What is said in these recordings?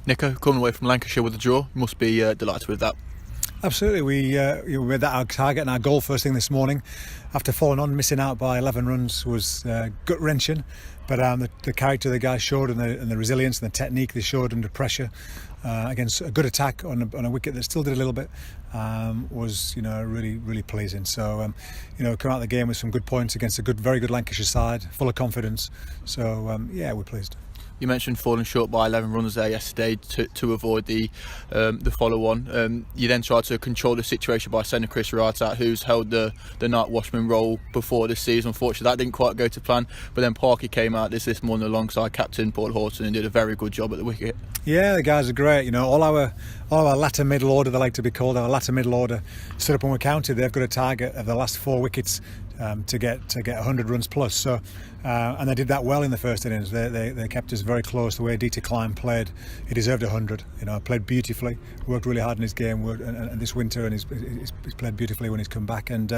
Nico, coming away from Lancashire with a draw, you must be delighted with that. Absolutely, we made that our target and our goal first thing this morning. After falling on, missing out by 11 runs was gut wrenching. But the character the guys showed and the resilience and the technique they showed under pressure against a good attack on a wicket that still did a little bit was really pleasing. So come out of the game with some good points against a very good Lancashire side, full of confidence. So we're pleased. You mentioned falling short by 11 runs there yesterday to avoid the follow-on. You then tried to control the situation by sending Chris Wright out, who's held the night watchman role before this season. Unfortunately, that didn't quite go to plan. But then Parky came out this morning alongside captain Paul Horton and did a very good job at the wicket. Yeah, the guys are great. All our latter middle order, they like to be called, our latter middle order, stood up and were counted. They've got a target of the last 4 wickets to get 100 runs plus. So, and they did that well in the first innings. They kept us very close. The way DT Klein played, he deserved 100. Played beautifully, worked really hard in his game, and this winter, and he's played beautifully when he's come back. And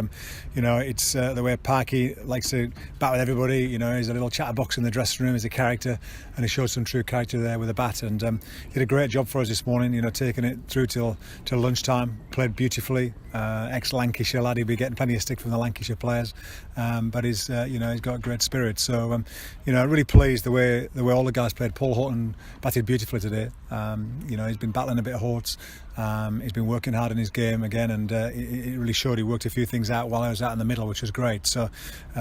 it's the way Parky likes to bat with everybody. He's a little chatterbox in the dressing room. He's a character, and he showed some true character there with a bat. And he did a great job for us this morning. Taking it through till lunchtime. Played beautifully. Ex-Lancashire lad. He'll be getting plenty of stick from the Lancashire players, but he's got great spirit. So really pleased the way all the guys played. Paul Horton batted beautifully today. He's been battling a bit of Horts. He's been working hard in his game again, and it really showed. He worked a few things out while I was out in the middle, which was great. So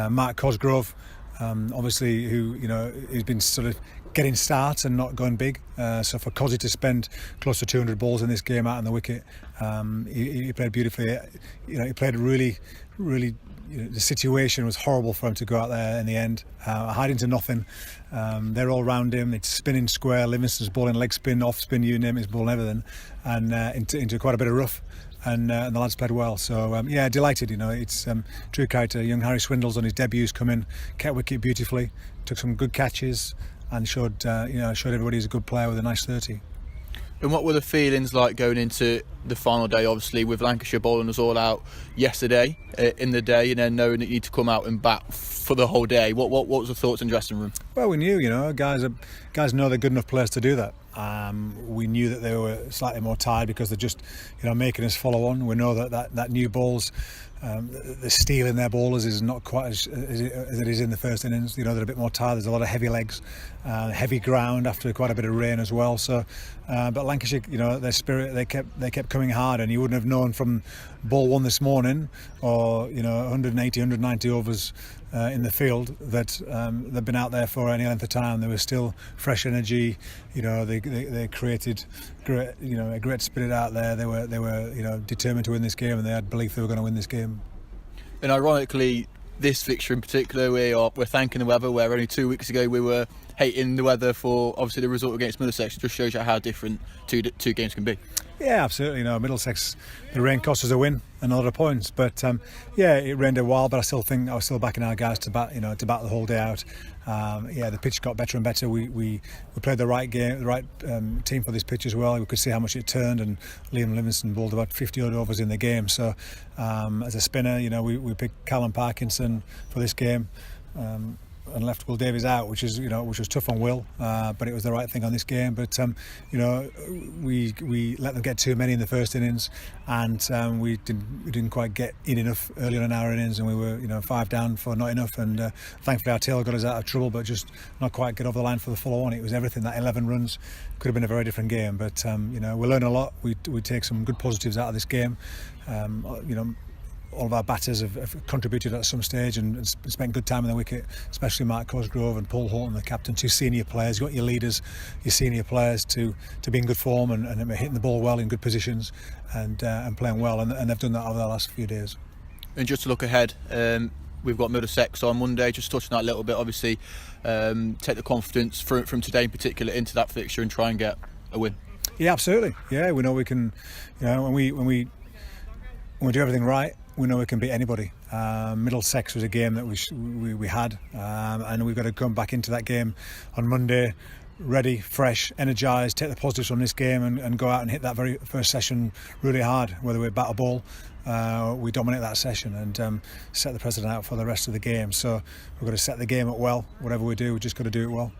Mark Cosgrove, obviously, who he's been sort of getting starts and not going big. So for Cosy to spend close to 200 balls in this game out on the wicket, he played beautifully. He played really. The situation was horrible for him to go out there in the end, hiding to nothing. They're all round him. It's spinning square. Livingston's bowling leg spin, off spin, you name it, he's bowling everything, and into quite a bit of rough. And the lads played well. So delighted. It's true character. Young Harry Swindles on his debuts come in, kept wicket beautifully, took some good catches, and showed everybody he's a good player with a nice 30. And what were the feelings like going into the final day, obviously, with Lancashire bowling us all out yesterday in the day, and then knowing that you need to come out and bat for the whole day? What was the thoughts in the dressing room? Well, we knew, guys know they're good enough players to do that. We knew that they were slightly more tired because they're just, making us follow on. We know that new balls, the steel in their bowlers is not quite as it is in the first innings. They're a bit more tired. There's a lot of heavy legs, heavy ground after quite a bit of rain as well. So, but Lancashire, their spirit, they kept coming hard, and you wouldn't have known from ball 1 this morning, or 180, 190 overs in the field, that they've been out there for any length of time. There was still fresh energy. They created a great spirit out there. They were determined to win this game, and they had belief they were going to win this game. And ironically, this fixture in particular, we're thanking the weather, where only 2 weeks ago we were hating the weather for obviously the result against Middlesex. It just shows you how different two games can be. Yeah, absolutely. Middlesex, the rain cost us a win and a lot of points, but it rained a while. But I was still backing our guys to bat the whole day out. The pitch got better and better. We played the right game, the right team for this pitch as well. We could see how much it turned, and Liam Livingston bowled about 50 odd overs in the game. So as a spinner, we picked Callum Parkinson for this game. And left Will Davies out, which was tough on Will, but it was the right thing on this game. But we let them get too many in the first innings, and we didn't quite get in enough early on in our innings, and we were 5 down for not enough. And thankfully our tail got us out of trouble, but just not quite get over the line for the follow on. It was everything. That 11 runs could have been a very different game, but we learn a lot. We take some good positives out of this game. All of our batters have contributed at some stage and spent good time in the wicket, especially Mark Cosgrove and Paul Horton, the captain, 2 senior players. You've got your leaders, your senior players to be in good form and hitting the ball well in good positions and playing well, and they've done that over the last few days. And just to look ahead, we've got Middlesex on Monday. Just touching that a little bit, obviously, take the confidence from today in particular into that fixture and try and get a win. Yeah, absolutely. Yeah, we know we can. When we do everything right, we know we can beat anybody. Middlesex was a game that we had, and we've got to come back into that game on Monday ready, fresh, energised, take the positives from this game and go out and hit that very first session really hard, whether we bat or ball. We dominate that session and set the precedent out for the rest of the game. So we've got to set the game up well. Whatever we do, we've just got to do it well.